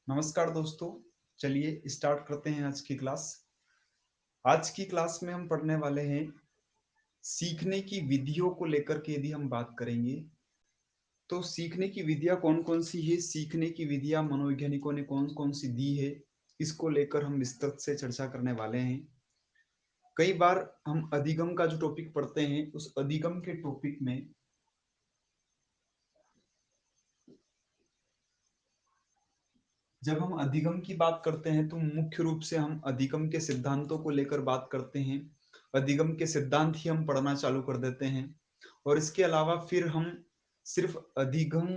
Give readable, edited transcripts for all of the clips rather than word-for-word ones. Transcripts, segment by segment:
नमस्कार दोस्तों। चलिए स्टार्ट करते हैं आज की क्लास। आज की क्लास में हम पढ़ने वाले हैं सीखने की विधियों को लेकर के। यदि हम बात करेंगे तो सीखने की विधियां कौन कौन सी है, सीखने की विधियां मनोवैज्ञानिकों ने कौन कौन सी दी है, इसको लेकर हम विस्तृत से चर्चा करने वाले हैं। कई बार हम अधिगम का जो टॉपिक पढ़ते हैं उस अधिगम के टॉपिक में जब हम अधिगम की बात करते हैं तो मुख्य रूप से हम अधिगम के सिद्धांतों को लेकर बात करते हैं। अधिगम के सिद्धांत ही हम पढ़ना चालू कर देते हैं और इसके अलावा फिर हम सिर्फ अधिगम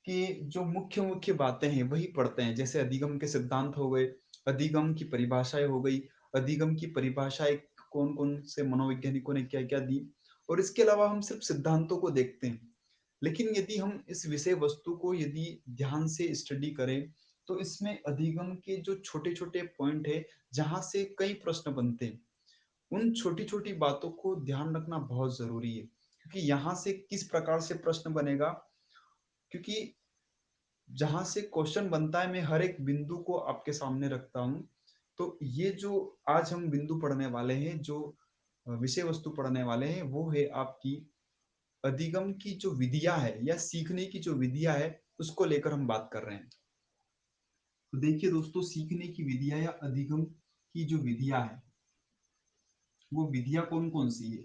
के जो मुख्य मुख्य बातें हैं वही पढ़ते हैं। जैसे अधिगम के सिद्धांत हो गए, अधिगम की परिभाषाएं हो गई, अधिगम की परिभाषाएं कौन कौन से मनोवैज्ञानिकों ने क्या क्या दी, और इसके अलावा हम सिर्फ सिद्धांतों को देखते हैं। लेकिन यदि हम इस विषय वस्तु को यदि ध्यान से स्टडी करें तो इसमें अधिगम के जो छोटे छोटे पॉइंट है जहां से कई प्रश्न बनते हैं, उन छोटी छोटी बातों को ध्यान रखना बहुत जरूरी है। क्योंकि यहाँ से किस प्रकार से प्रश्न बनेगा, क्योंकि जहां से क्वेश्चन बनता है मैं हर एक बिंदु को आपके सामने रखता हूँ। तो ये जो आज हम बिंदु पढ़ने वाले हैं, जो विषय वस्तु पढ़ने वाले हैं, वो है आपकी अधिगम की जो विधियां है या सीखने की जो विधियां है उसको लेकर हम बात कर रहे हैं। तो देखिए दोस्तों, सीखने की विधियां या अधिगम की जो विधियां है वो विधियां कौन कौन सी है,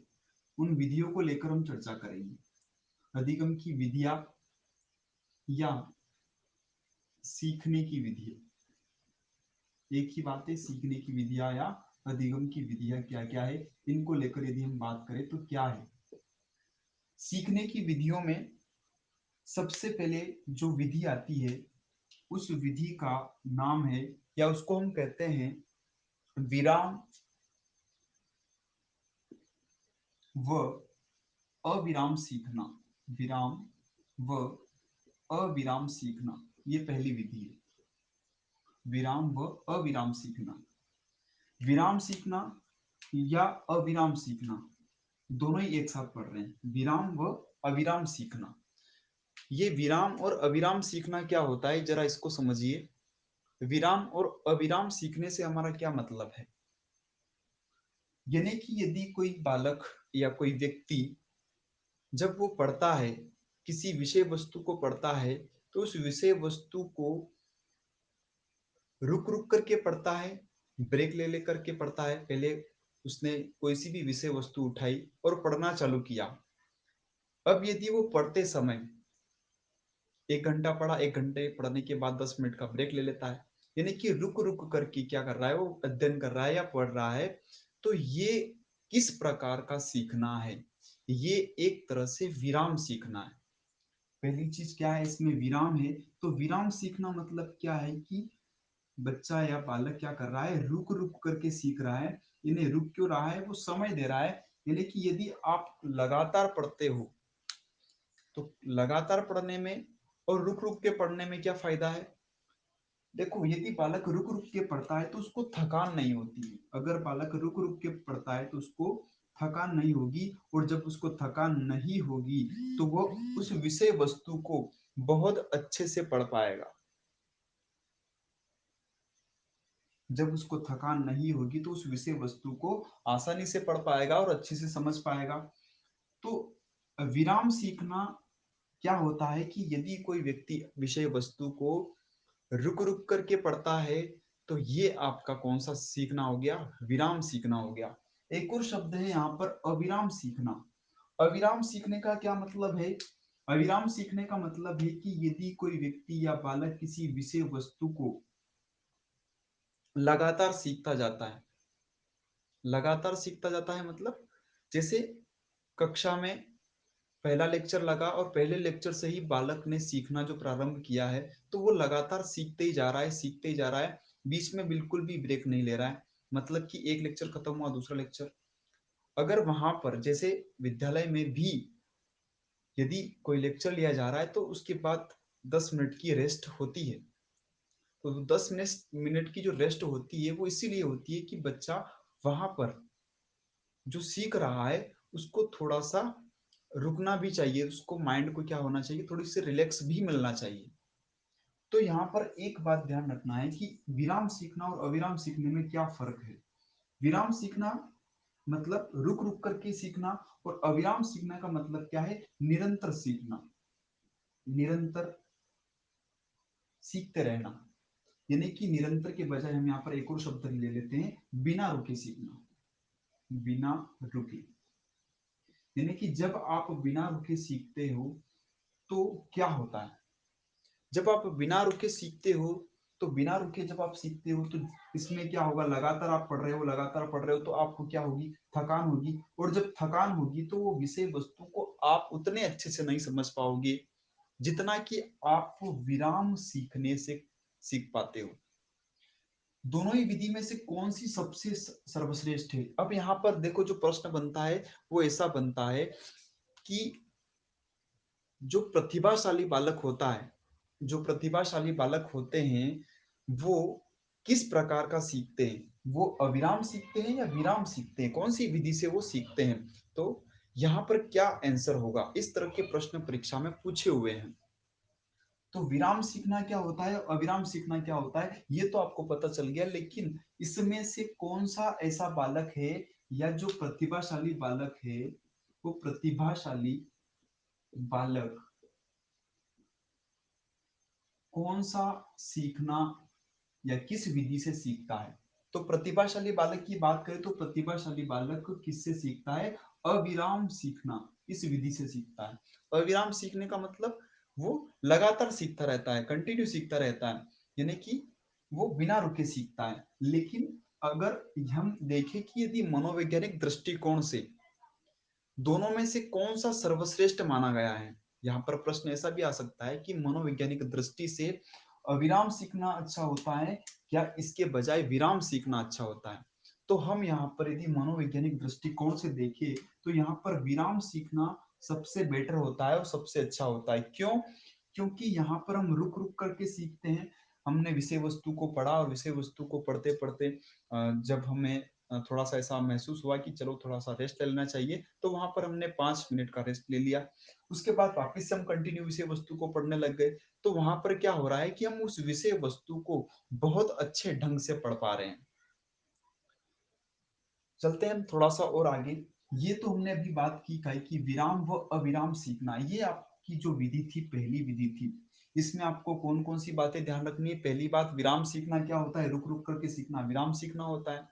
उन विधियों को लेकर हम चर्चा करेंगे। अधिगम की विधियां या सीखने की विधि, एक ही बात है। सीखने की विधियां या अधिगम की विधियां क्या क्या है, इनको लेकर यदि हम बात करें तो क्या है। सीखने की विधियों में सबसे पहले जो विधि आती है उस विधि का नाम है या उसको हम कहते हैं विराम व अविराम सीखना। विराम व अविराम सीखना, ये पहली विधि है। विराम व अविराम सीखना, विराम सीखना या अविराम सीखना, दोनों ही एक साथ पढ़ रहे हैं। विराम व अविराम सीखना, ये विराम और अविराम सीखना क्या होता है जरा इसको समझिए। विराम और अविराम सीखने से हमारा क्या मतलब है, यानी कि यदि कोई बालक या कोई व्यक्ति जब वो पढ़ता है, किसी विषय वस्तु को पढ़ता है, तो उस विषय वस्तु को रुक रुक करके पढ़ता है, ब्रेक ले लेकर के पढ़ता है। पहले उसने कोई सी भी विषय वस्तु उठाई और पढ़ना चालू किया। अब यदि वो पढ़ते समय 1 घंटा पढ़ा, 1 घंटे पढ़ने के बाद 10 मिनट का ब्रेक ले लेता है, यानी कि रुक रुक करके क्या कर रहा है, वो अध्ययन कर रहा है या पढ़ रहा है। तो ये किस प्रकार का सीखना है, ये एक तरह से विराम सीखना है। पहली चीज क्या है, इसमें विराम है। तो विराम सीखना मतलब क्या है कि बच्चा या बालक क्या कर रहा है, रुक रुक करके सीख रहा है। यानी रुक क्यों रहा है, वो समय दे रहा है। यानी कि यदि आप लगातार पढ़ते हो तो लगातार पढ़ने में और रुक रुक के पढ़ने में क्या फायदा है। देखो, यदि बालक रुक रुक के पढ़ता है तो उसको थकान नहीं होती है। अगर बालक रुक रुक के पढ़ता है तो उसको थकान नहीं होगी, और जब उसको थकान नहीं होगी तो वो उस विषय वस्तु को बहुत अच्छे से पढ़ पाएगा। जब उसको थकान नहीं होगी तो उस विषय वस्तु को आसानी से पढ़ पाएगा और अच्छे से समझ पाएगा। तो विराम सीखना क्या होता है कि यदि कोई व्यक्ति विषय वस्तु को रुक रुक करके पढ़ता है तो ये आपका कौन सा सीखना हो गया, विराम सीखना हो गया। एक और शब्द है यहाँ पर अविराम सीखना। अविराम सीखने का क्या मतलब है, अविराम सीखने का मतलब है कि यदि कोई व्यक्ति या बालक किसी विषय वस्तु को लगातार सीखता जाता है, लगातार सीखता जाता है मतलब जैसे कक्षा में पहला लेक्चर लगा और पहले लेक्चर से ही बालक ने सीखना जो प्रारंभ किया है, तो वो लगातार सीखते ही जा रहा है, सीखते ही जा रहा है, बीच में बिल्कुल भी ब्रेक नहीं ले रहा है। मतलब कि एक लेक्चर खत्म हुआ, दूसरा लेक्चर। अगर वहां पर जैसे विद्यालय में भी यदि कोई लेक्चर लिया जा रहा है तो उसके बाद 10 मिनट की रेस्ट होती है। तो 10 मिनट की जो रेस्ट होती है वो इसीलिए होती है कि बच्चा वहां पर जो सीख रहा है उसको थोड़ा सा रुकना भी चाहिए, उसको माइंड को क्या होना चाहिए, थोड़ी सी रिलैक्स भी मिलना चाहिए। तो यहाँ पर एक बात ध्यान रखना है कि विराम सीखना और अविराम सीखने में क्या फर्क है। विराम सीखना मतलब रुक रुक करके सीखना, और अविराम सीखने का मतलब क्या है, निरंतर सीखना, निरंतर सीखते रहना। यानी कि निरंतर के बजाय हम यहाँ पर एक और शब्द ले लेते हैं, बिना रुके सीखना, बिना रुके। यानी कि जब आप बिना रुके सीखते हो तो क्या होता है, जब आप बिना रुके सीखते हो, तो बिना रुके जब आप सीखते हो तो इसमें क्या होगा, लगातार आप पढ़ रहे हो, लगातार पढ़ रहे हो, तो आपको क्या होगी, थकान होगी। और जब थकान होगी तो वो विषय वस्तु को आप उतने अच्छे से नहीं समझ पाओगे जितना कि आप विराम सीखने से सीख पाते हो। दोनों ही विधि में से कौन सी सबसे सर्वश्रेष्ठ है। अब यहाँ पर देखो, जो प्रश्न बनता है वो ऐसा बनता है कि जो प्रतिभाशाली बालक होता है, जो प्रतिभाशाली बालक होते हैं, वो किस प्रकार का सीखते हैं, वो अविराम सीखते हैं या विराम सीखते हैं, कौन सी विधि से वो सीखते हैं। तो यहाँ पर क्या आंसर होगा, इस तरह के प्रश्न परीक्षा में पूछे हुए हैं। तो विराम सीखना क्या होता है, अविराम सीखना क्या होता है, ये तो आपको पता चल गया। लेकिन इसमें से कौन सा ऐसा बालक है, या जो प्रतिभाशाली बालक है, वो प्रतिभाशाली बालक कौन सा सीखना या किस विधि से सीखता है। तो प्रतिभाशाली बालक की बात करें तो प्रतिभाशाली बालक किससे सीखता है, अविराम सीखना, इस विधि से सीखता है। अविराम सीखने का मतलब वो लगातार सीखता रहता है, कंटिन्यू सीखता रहता है, यानी कि वो बिना रुके सीखता है। लेकिन अगर हम देखें कि यदि मनोवैज्ञानिक दृष्टिकोण से दोनों में से कौन सा सर्वश्रेष्ठ माना गया है, यहाँ पर प्रश्न ऐसा भी आ सकता है कि मनोवैज्ञानिक दृष्टि से अविराम सीखना अच्छा होता है या इसके बजाय विराम सीखना अच्छा होता है। तो हम यहाँ पर यदि मनोवैज्ञानिक दृष्टिकोण से देखें तो यहाँ पर विराम सीखना सबसे बेटर होता है और सबसे अच्छा होता है। क्यों? क्योंकि यहाँ पर हम रुक रुक करके सीखते हैं। हमने विषय वस्तु को पढ़ा और विषय वस्तु को पढ़ते पढ़ते जब हमें थोड़ा सा ऐसा महसूस हुआ कि चलो थोड़ा सा रेस्ट ले लेना चाहिए, तो वहां पर हमने 5 मिनट का रेस्ट ले लिया। उसके बाद वापस से हम कंटिन्यू विषय वस्तु को पढ़ने लग गए। तो वहां पर क्या हो रहा है कि हम उस विषय वस्तु को बहुत अच्छे ढंग से पढ़ पा रहे हैं। चलते हैं हम थोड़ा सा और आगे। ये तो हमने अभी बात की कही कि विराम व अविराम सीखना, ये आपकी जो विधि थी, पहली विधि थी। इसमें आपको कौन कौन सी बातें ध्यान रखनी है। पहली बात, विराम सीखना क्या होता है, रुक रुक करके सीखना विराम सीखना होता है।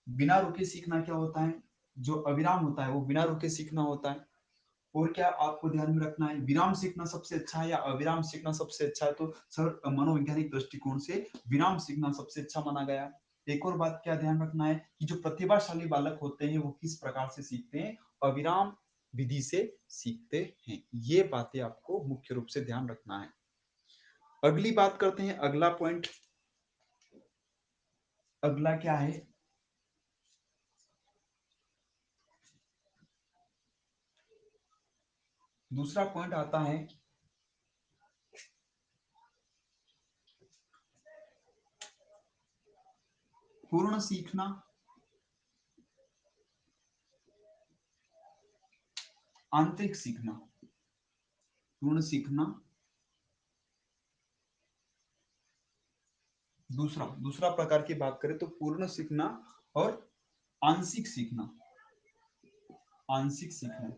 बिना रुके सीखना क्या होता है, जो अविराम होता है वो बिना रुके सीखना होता है। और क्या आपको ध्यान में रखना है, विराम सीखना सबसे अच्छा है या अविराम सीखना सबसे अच्छा है। तो सर मनोवैज्ञानिक दृष्टिकोण से विराम सीखना सबसे अच्छा माना गया। एक और बात क्या ध्यान रखना है कि जो प्रतिभाशाली बालक होते हैं वो किस प्रकार से सीखते हैं, अविराम विधि से सीखते हैं। ये बातें आपको मुख्य रूप से ध्यान रखना है। अगली बात करते हैं, अगला पॉइंट। अगला क्या है, दूसरा पॉइंट आता है पूर्ण सीखना, आंतरिक सीखना। पूर्ण सीखना, दूसरा दूसरा प्रकार की बात करें तो पूर्ण सीखना और आंशिक सीखना। आंशिक सीखना,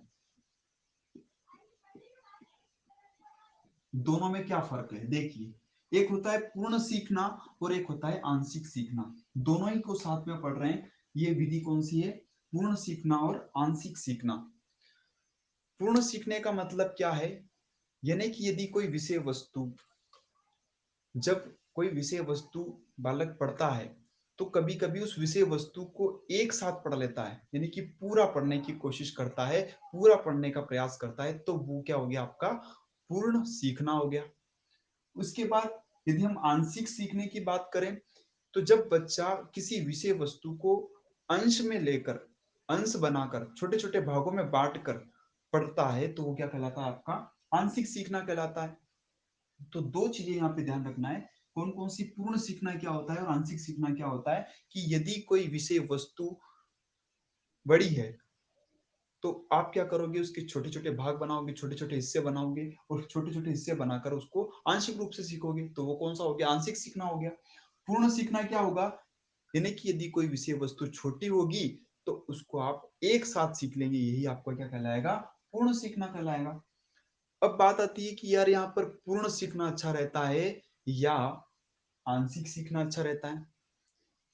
दोनों में क्या फर्क है देखिए। एक होता है पूर्ण सीखना और एक होता है आंशिक सीखना। दोनों ही को साथ में पढ़ रहे हैं। ये विधि कौन सी है, पूर्ण सीखना और आंशिक सीखना। पूर्ण सीखने का मतलब क्या है, यानी कि यदि कोई विषय वस्तु, जब कोई विषय वस्तु बालक पढ़ता है तो कभी कभी उस विषय वस्तु को एक साथ पढ़ लेता है, यानी कि पूरा पढ़ने की कोशिश करता है, पूरा पढ़ने का प्रयास करता है, तो वो क्या हो गया, आपका पूर्ण सीखना हो गया। उसके बाद यदि हम आंशिक सीखने की बात करें तो जब बच्चा किसी विषय वस्तु को अंश में लेकर, अंश बनाकर, छोटे छोटे भागों में बांट कर पढ़ता है, तो वो क्या कहलाता है, आपका आंशिक सीखना कहलाता है। तो दो चीजें यहाँ पे ध्यान रखना है, कौन कौन सी, पूर्ण सीखना क्या होता है और आंशिक सीखना क्या होता है। कि यदि कोई विषय वस्तु बड़ी है तो आप क्या करोगे, उसके छोटे छोटे भाग बनाओगे, छोटे छोटे हिस्से बनाओगे और छोटे छोटे हिस्से बनाकर उसको आंशिक रूप से सीखोगे। तो वो कौन सा हो गया, आंशिक सीखना हो गया। पूर्ण सीखना क्या होगा, यानी कि यदि कोई विषय वस्तु छोटी होगी तो उसको आप एक साथ सीख लेंगे, यही आपका क्या कहलाएगा, पूर्ण सीखना कहलाएगा। अब बात आती है कि यार यहाँ पर पूर्ण सीखना अच्छा रहता है या आंशिक सीखना अच्छा रहता है।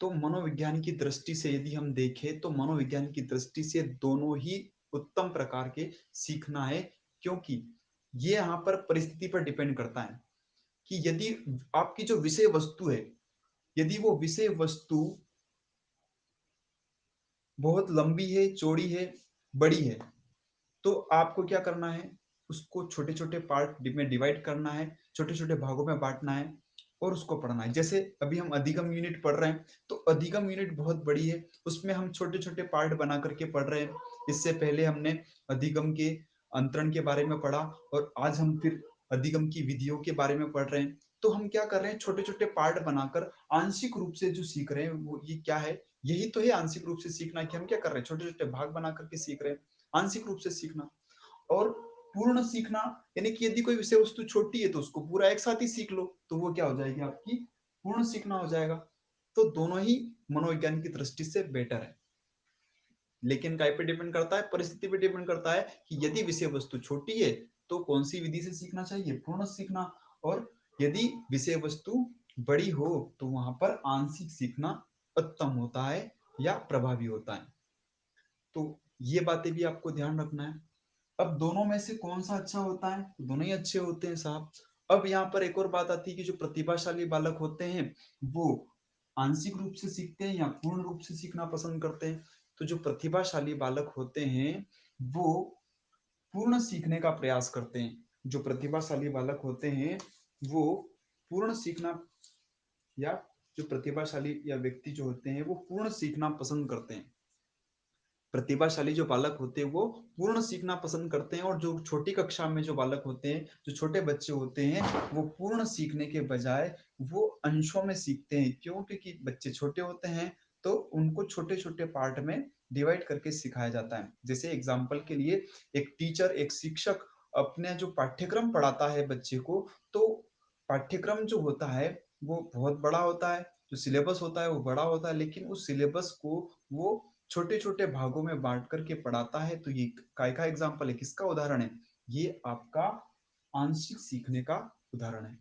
तो मनोविज्ञान की दृष्टि से यदि हम देखें तो मनोविज्ञान की दृष्टि से दोनों ही उत्तम प्रकार के सीखना है, क्योंकि ये यहाँ पर परिस्थिति पर डिपेंड करता है कि यदि आपकी जो विषय वस्तु है, यदि वो विषय वस्तु बहुत लंबी है, चौड़ी है, बड़ी है, तो आपको क्या करना है, उसको छोटे छोटे पार्ट में डिवाइड करना है, छोटे छोटे भागों में बांटना है और उसको पढ़ना है। जैसे अभी हम अधिगम यूनिट पढ़ रहे हैं, तो अधिगम यूनिट बहुत बड़ी है, उसमें हम छोटे छोटे पार्ट बना करके पढ़ रहे हैं। इससे पहले हमने अधिगम के अंतरण के बारे में पढ़ा और आज हम फिर अधिगम की विधियों के बारे में पढ़ रहे हैं। तो हम क्या कर रहे हैं, छोटे छोटे पार्ट बनाकर आंशिक रूप से जो सीख रहे हैं वो ये क्या है, यही तो है आंशिक रूप से सीखना, कि हम क्या कर रहे हैं, छोटे छोटे भाग बना करके सीख रहे हैं, आंशिक रूप से सीखना। और पूर्ण सीखना यानी कि यदि कोई विषय वस्तु छोटी है तो उसको पूरा एक साथ ही सीख लो, तो वो क्या हो जाएगी, आपकी पूर्ण सीखना हो जाएगा। तो दोनों ही मनोविज्ञान की दृष्टि से बेटर है, लेकिन काय पे डिपेंड करता है, परिस्थिति पे डिपेंड करता है कि यदि विषय वस्तु छोटी है तो कौन सी विधि से सीखना चाहिए, पूर्ण सीखना। और यदि विषय वस्तु बड़ी हो तो वहां पर आंशिक सीखना उत्तम होता है या प्रभावी होता है। तो ये बातें भी आपको ध्यान रखना है। अब दोनों में से कौन सा अच्छा होता है, दोनों ही अच्छे होते हैं साहब। अब यहाँ पर एक और बात आती है कि जो प्रतिभाशाली बालक होते हैं वो आंशिक रूप से सीखते हैं या पूर्ण रूप से सीखना पसंद करते हैं। तो जो प्रतिभाशाली बालक होते हैं वो पूर्ण सीखने का प्रयास करते हैं। जो प्रतिभाशाली बालक होते हैं वो पूर्ण सीखना, या जो प्रतिभाशाली या व्यक्ति जो होते हैं वो पूर्ण सीखना पसंद करते हैं। प्रतिभाशाली जो बालक होते हैं वो पूर्ण सीखना पसंद करते हैं, और जो छोटी कक्षा में जो बालक होते हैं, जो छोटे बच्चे होते हैं, वो पूर्ण सीखने के बजाय वो अंशों में सीखते हैं। क्यों, क्योंकि बच्चे छोटे होते हैं तो उनको छोटे छोटे पार्ट में डिवाइड करके सिखाया जाता है। जैसे एग्जाम्पल के लिए एक टीचर, एक शिक्षक अपने जो पाठ्यक्रम पढ़ाता है बच्चे को, तो पाठ्यक्रम जो होता है वो बहुत बड़ा होता है, जो सिलेबस होता है वो बड़ा होता है, लेकिन उस सिलेबस को वो छोटे छोटे भागों में बांट करके पढ़ाता है। तो ये काय का एग्जाम्पल है, किसका उदाहरण है, ये आपका आंशिक सीखने का उदाहरण है।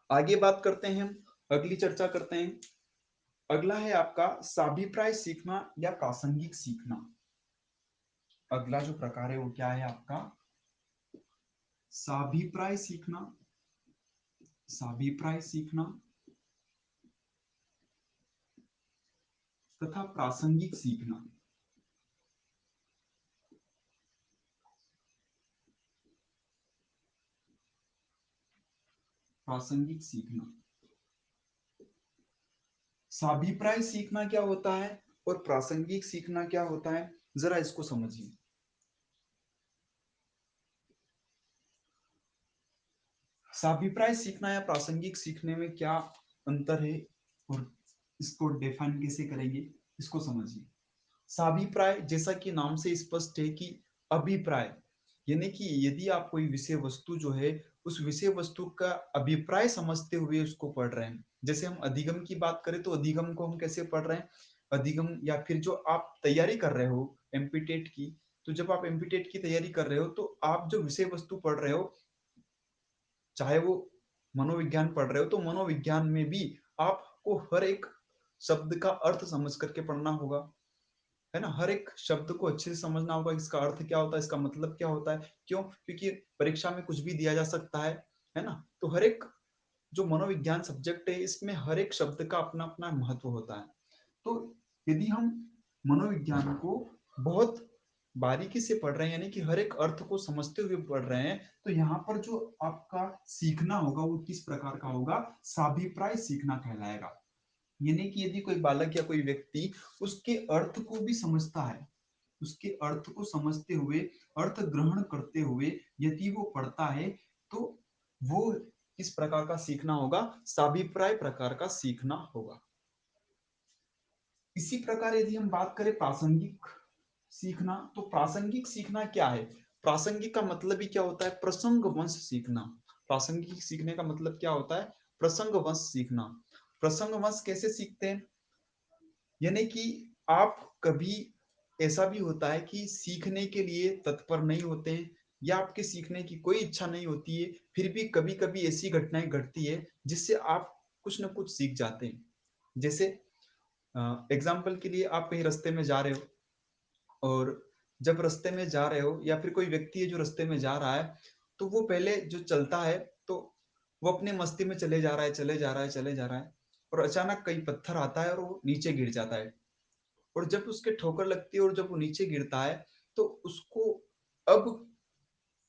आगे बात करते हैं हम, अगली चर्चा करते हैं। अगला है आपका साभिप्राय सीखना या प्रासंगिक सीखना। अगला जो प्रकार है वो क्या है आपका, साभिप्राय सीखना, साभिप्राय सीखना तथा प्रासंगिक सीखना। प्रासंगिक सीखना, साभिप्राय सीखना क्या होता है और प्रासंगिक सीखना क्या होता है, जरा इसको समझिए। साभिप्राय सीखना या प्रासंगिक सीखने में क्या अंतर है और इसको डिफाइन कैसे करेंगे, इसको समझिए। साभिप्राय जैसा कि नाम से स्पष्ट है कि अभिप्राय, यानी कि यदि आप कोई विषय वस्तु जो है उस विषय वस्तु का अभिप्राय समझते हुए उसको पढ़ रहे हैं। जैसे हम अधिगम की बात करें तो अधिगम को हम कैसे पढ़ रहे हैं, अधिगम या फिर जो आप तैयारी कर रहे हो एमपीटेट की, तो जब आप एमपीटेट की तैयारी कर रहे हो तो आप जो विषय वस्तु पढ़ रहे हो, चाहे वो मनोविज्ञान पढ़ रहे हो तो मनोविज्ञान में भी आपको हर एक शब्द का अर्थ समझ करके पढ़ना होगा, है ना। हर एक शब्द को अच्छे से समझना होगा, इसका अर्थ क्या होता है, इसका मतलब क्या होता है। क्यों, क्योंकि परीक्षा में कुछ भी दिया जा सकता है ना। तो हर एक जो मनोविज्ञान सब्जेक्ट है इसमें हर एक शब्द का अपना अपना महत्व होता है। तो यदि हम मनोविज्ञान को बहुत बारीकी से पढ़ रहे हैं, यानी कि हर एक अर्थ को समझते हुए पढ़ रहे हैं, तो यहाँ पर जो आपका सीखना होगा वो किस प्रकार का होगा, साभिप्राय सीखना कहलाएगा। यानी कि यदि कोई बालक या कोई व्यक्ति उसके अर्थ को भी समझता है, उसके अर्थ को समझते हुए, अर्थ ग्रहण करते हुए यदि वो पढ़ता है, तो वो किस प्रकार का सीखना होगा, साभिप्राय प्रकार का सीखना होगा। इसी प्रकार यदि हम बात करें प्रासंगिक सीखना, तो प्रासंगिक सीखना क्या है? प्रासंगिक का मतलब ही क्या होता है? प्रसंग वंश सीखना। प्रासंगिक सीखने का मतलब क्या होता है? प्रसंग वंश सीखना। प्रसंग वंश कैसे सीखते हैं? यानी कि आप कभी, ऐसा भी होता है कि सीखने के लिए तत्पर नहीं होते हैं या आपके सीखने की कोई इच्छा नहीं होती है, फिर भी कभी कभी ऐसी घटनाएं घटती है जिससे आप कुछ ना कुछ सीख जाते हैं। जैसे एग्जाम्पल के लिए, आप कहीं रास्ते में जा रहे हो, और जब रास्ते में जा रहे हो या फिर कोई व्यक्ति है जो रास्ते में जा रहा है, तो वो पहले जो चलता है, तो वो अपने मस्ती में चले जा रहा है, चले जा रहा है, चले जा रहा है, और अचानक कई पत्थर आता है और वो नीचे गिर जाता है। और जब उसके ठोकर लगती है और जब वो नीचे गिरता है, तो उसको अब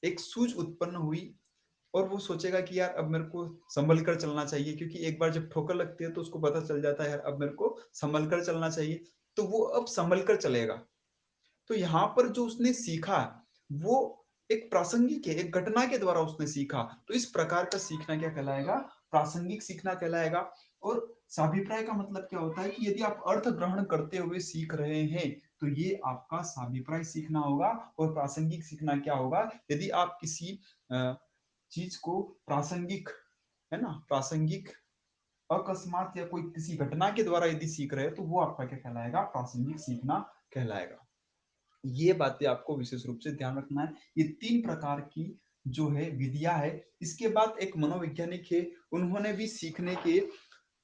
एक सूझ उत्पन्न हुई, और वो सोचेगा कि यार अब मेरे को संभल कर चलना चाहिए, क्योंकि एक बार जब ठोकर लगती है तो उसको पता चल जाता है यार अब मेरे को संभल कर चलना चाहिए, तो वो अब संभल कर चलेगा। तो यहाँ पर जो उसने सीखा, वो एक प्रासंगिक है, एक घटना के द्वारा उसने सीखा, तो इस प्रकार का सीखना क्या कहलाएगा? प्रासंगिक सीखना कहलाएगा। और साभिप्राय का मतलब क्या होता है कि यदि आप अर्थ ग्रहण करते हुए सीख रहे हैं, तो ये आपका साभिप्राय सीखना होगा। और प्रासंगिक सीखना क्या होगा? यदि आप किसी चीज को प्रासंगिक, है ना, प्रासंगिक अकस्मात या कोई किसी घटना के द्वारा यदि सीख रहे हैं, तो वो आपका क्या कहलाएगा? प्रासंगिक सीखना कहलाएगा। ये बातें आपको विशेष रूप से ध्यान रखना है। ये 3 प्रकार की जो है विधियां है। इसके बाद एक मनोवैज्ञानिक है, उन्होंने भी सीखने के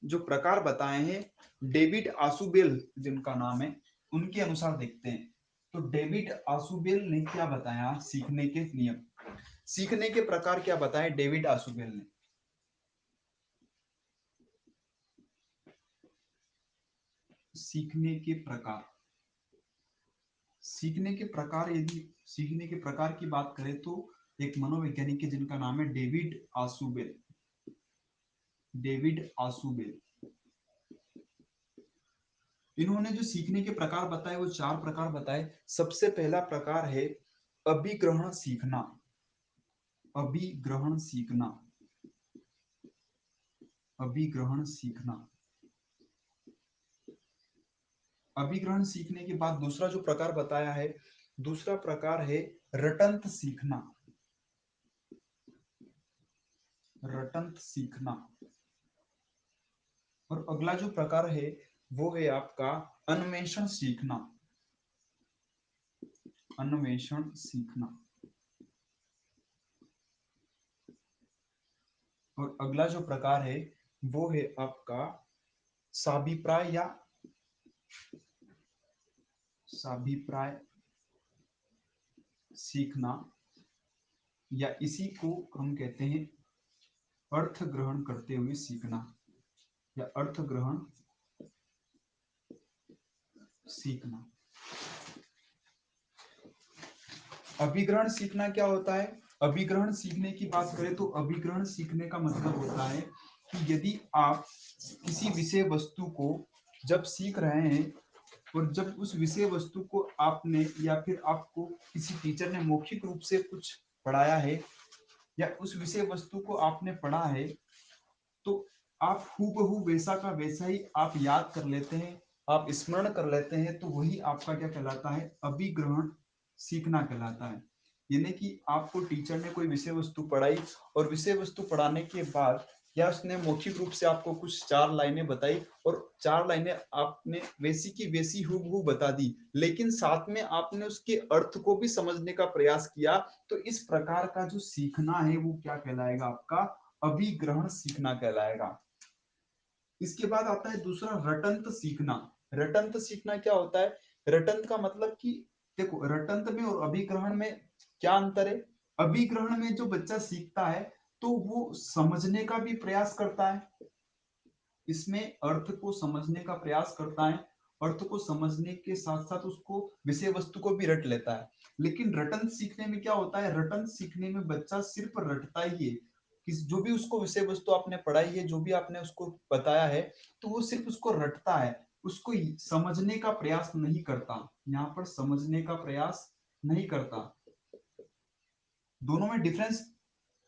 जो प्रकार बताए हैं, डेविड आसुबेल जिनका नाम है, उनके अनुसार देखते हैं। तो डेविड आसुबेल ने क्या बताया? सीखने के नियम, सीखने के प्रकार क्या बताए डेविड आसुबेल ने? सीखने के प्रकार, सीखने के प्रकार, यदि सीखने के प्रकार की बात करें तो एक मनोवैज्ञानिक है जिनका नाम है डेविड आसुबेल। डेविड आसुबेल, इन्होंने जो सीखने के प्रकार बताए वो 4 प्रकार बताए। सबसे पहला प्रकार है अभिग्रहण सीखना। अभिग्रहण सीखना, अभिग्रहण सीखना। अभिग्रहण सीखने के बाद दूसरा जो प्रकार बताया है, दूसरा प्रकार है रटंत सीखना। रटंत सीखना। और अगला जो प्रकार है वो है आपका अन्वेषण सीखना। अन्वेषण सीखना। और अगला जो प्रकार है वो है आपका साभिप्राय या साभिप्राय सीखना, या इसी को हम कहते हैं अर्थ ग्रहण करते हुए सीखना, या अर्थ ग्रहण सीखना। अभिग्रहण सीखना क्या होता है? अभिग्रहण सीखने की बात करें तो अभिग्रहण सीखने का मतलब होता है कि यदि आप किसी विषय वस्तु को जब सीख रहे हैं, और जब उस विषय वस्तु को आपने या फिर आपको किसी टीचर ने मौखिक रूप से कुछ पढ़ाया है, या उस विषय वस्तु को आपने पढ़ा है, तो आप हूबहू वैसा का वैसा ही आप याद कर लेते हैं, आप स्मरण कर लेते हैं, तो वही आपका क्या कहलाता है? अभिग्रहण सीखना कहलाता है। यानी कि आपको टीचर ने कोई विषय वस्तु पढ़ाई, और विषय वस्तु पढ़ाने के बाद या उसने मौखिक रूप से आपको कुछ 4 लाइनें बताई, और 4 लाइनें आपने वैसी की वैसी हूबहू बता दी, लेकिन साथ में आपने उसके अर्थ को भी समझने का प्रयास किया, तो इस प्रकार का जो सीखना है वो क्या कहलाएगा? आपका अभिग्रहण सीखना कहलाएगा। इसके बाद आता है दूसरा रटंत सीखना। रटंत सीखना क्या होता है? रटंत का मतलब कि, देखो, रटंत में और अभिग्रहण में क्या अंतर है? अभिग्रहण में जो बच्चा सीखता है तो वो समझने का भी प्रयास करता है, इसमें अर्थ को समझने का प्रयास करता है, अर्थ को समझने के साथ साथ उसको विषय वस्तु को भी रट लेता है। लेकिन रटन सीखने में क्या होता है? रटन सीखने में बच्चा सिर्फ रटता ही है, किस जो भी उसको विषय वस्तु आपने पढ़ाई है, जो भी आपने उसको बताया है, तो वो सिर्फ उसको रटता है, उसको समझने का प्रयास नहीं करता। यहाँ पर समझने का प्रयास नहीं करता। दोनों में डिफरेंस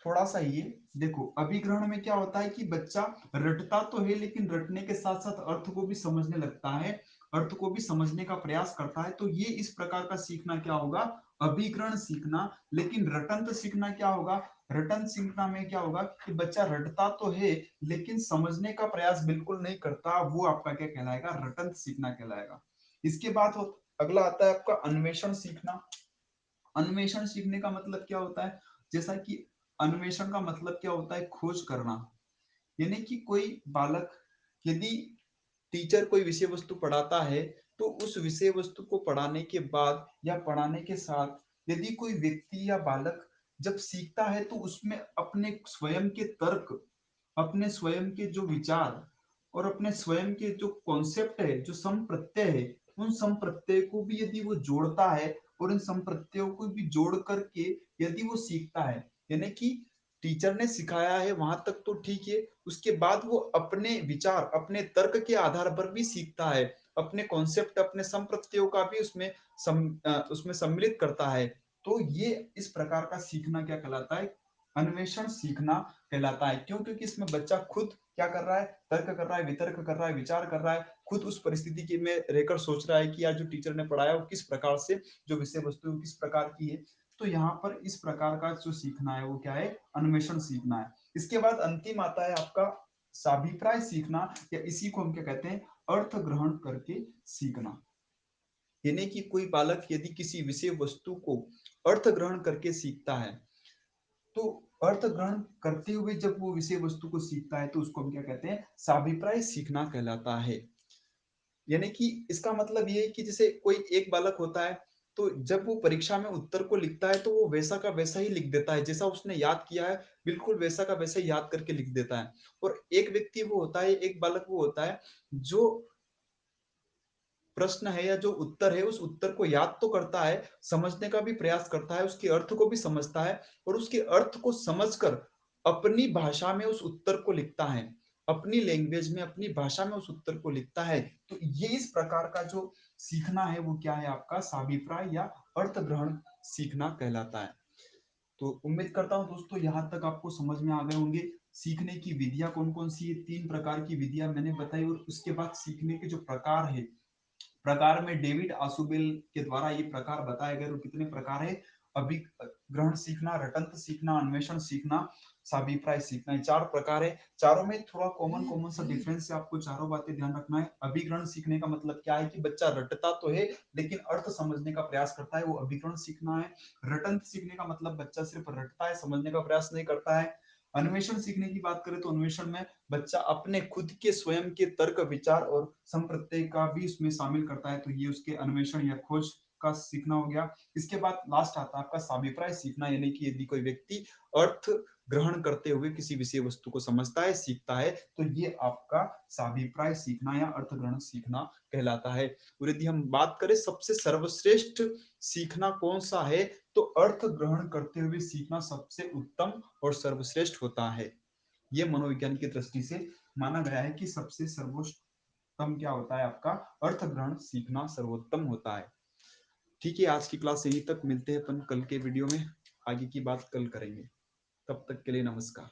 थोड़ा सा ये देखो, अभिग्रहण में क्या होता है कि बच्चा रटता तो है, लेकिन रटने के साथ साथ अर्थ को भी समझने लगता है, अर्थ को भी समझने का प्रयास करता है। तो ये इस प्रकार का सीखना क्या होगा, अभिग्रहण सीखना। लेकिन रटंत सीखना क्या होगा, रटंत सीखना में क्या होगा कि बच्चा रटता तो है लेकिन समझने का प्रयास बिल्कुल नहीं करता, वो आपका क्या कहलाएगा, रटंत सीखना कहलाएगा। इसके बाद अगला आता है आपका अन्वेषण सीखना। अन्वेषण सीखने का मतलब क्या होता है, जैसा कि अन्वेषण का मतलब क्या होता है, खोज करना। यानी कि कोई बालक, यदि टीचर कोई विषय वस्तु पढ़ाता है तो उस विषय वस्तु को पढ़ाने के बाद या पढ़ाने के साथ यदि कोई व्यक्ति या बालक जब सीखता है तो उसमें अपने स्वयं के तर्क, अपने स्वयं के जो विचार और अपने स्वयं के जो कॉन्सेप्ट है, जो सम प्रत्यय है, उन सम प्रत्यय को भी यदि वो जोड़ता है और इन सम प्रत्ययों को भी जोड़ करके यदि वो सीखता है, यानी कि टीचर ने सिखाया है वहां तक तो ठीक है, उसके बाद वो अपने विचार, अपने तर्क के आधार पर भी सीखता है, अपने कॉन्सेप्ट, अपने सम प्रत्ययों का भी उसमें सम्मिलित करता है। तो ये इस प्रकार का सीखना क्या कहलाता है, अन्वेषण सीखना कहलाता है। क्यों, क्योंकि इसमें बच्चा खुद क्या कर रहा है, तर्क कर रहा है, वितर्क कर रहा है, विचार कर रहा है, खुद उस परिस्थिति के में रहकर सोच रहा है कि यार जो टीचर ने पढ़ाया वो किस प्रकार से, जो विषय वस्तु किस प्रकार की है। तो यहाँ पर इस प्रकार का जो सीखना है वो क्या है, अन्वेषण सीखना है। इसके बाद अंतिम आता है आपका साभिप्राय सीखना, या इसी को हम क्या कहते हैं, अर्थ ग्रहण करके सीखना। यानी कि कोई बालक यदि किसी विषय वस्तु को अर्थ ग्रहण करके सीखता है, तो अर्थ ग्रहण करते हुए जब वो विषय वस्तु को सीखता है तो उसको हम क्या कहते हैं, साभिप्राय सीखना कहलाता है। यानी कि इसका मतलब ये है कि जैसे कोई एक बालक होता है, तो जब वो परीक्षा में उत्तर को लिखता है तो वो वैसा का वैसा ही लिख देता है, जैसा उसने याद किया है बिल्कुल वैसा का वैसा ही याद करके लिख देता है। और एक व्यक्ति वो होता है, एक बालक वो होता है जो प्रश्न है या जो उत्तर है उस उत्तर को याद तो करता है, समझने का भी प्रयास करता है, उसके अर्थ को भी समझता है और उसके अर्थ को समझकर अपनी भाषा में उस उत्तर को लिखता है, अपनी लैंग्वेज में, अपनी भाषा में उस उत्तर को लिखता है। तो ये इस प्रकार का जो सीखना है वो क्या है, आपका साभिप्राय या अर्थ ग्रहण सीखना कहलाता है। तो उम्मीद करता हूं दोस्तों यहाँ तक आपको समझ में आ गए होंगे। सीखने की विधियां कौन कौन सी है, 3 प्रकार की विधियां मैंने बताई, और उसके बाद सीखने के जो प्रकार है, प्रकार में डेविड आसुबेल के द्वारा ये प्रकार बताए गए। और कितने प्रकार है, अभिग्रहण सीखना, रटंत सीखना, अन्वेषण सीखना, साभिप्राय सीखना, ये 4 प्रकार है। चारों में थोड़ा कॉमन कॉमन सा डिफरेंस है, आपको चारों बातें ध्यान रखना है। अभिग्रहण सीखने का मतलब क्या है कि बच्चा रटता तो है लेकिन अर्थ समझने का प्रयास करता है, वो अभिग्रहण सीखना है। रटंत सीखने का मतलब बच्चा सिर्फ रटता है, समझने का प्रयास नहीं करता है। अन्वेषण सीखने की बात करें तो अन्वेषण में बच्चा अपने खुद के स्वयं के तर्क, विचार और संप्रत्यय का भी इसमें शामिल करता है, तो ये उसके अन्वेषण या खोज का सीखना हो गया। इसके बाद लास्ट आता है आपका साभिप्राय सीखना, यानी कि यदि कोई व्यक्ति अर्थ ग्रहण करते हुए किसी विषय वस्तु को समझता है, सीखता है, तो ये आपका साभिप्राय सीखना या अर्थ ग्रहण सीखना कहलाता है। और यदि हम बात करें सबसे सर्वश्रेष्ठ सीखना कौन सा है, तो अर्थ ग्रहण करते हुए सीखना सबसे उत्तम और सर्वश्रेष्ठ होता है। यह मनोविज्ञान की दृष्टि से माना गया है कि सबसे सर्वोत्तम क्या होता है, आपका अर्थ ग्रहण सीखना सर्वोत्तम होता है। ठीक है, आज की क्लास यहीं तक, मिलते हैं अपन कल के वीडियो में, आगे की बात कल करेंगे। तब तक के लिए नमस्कार।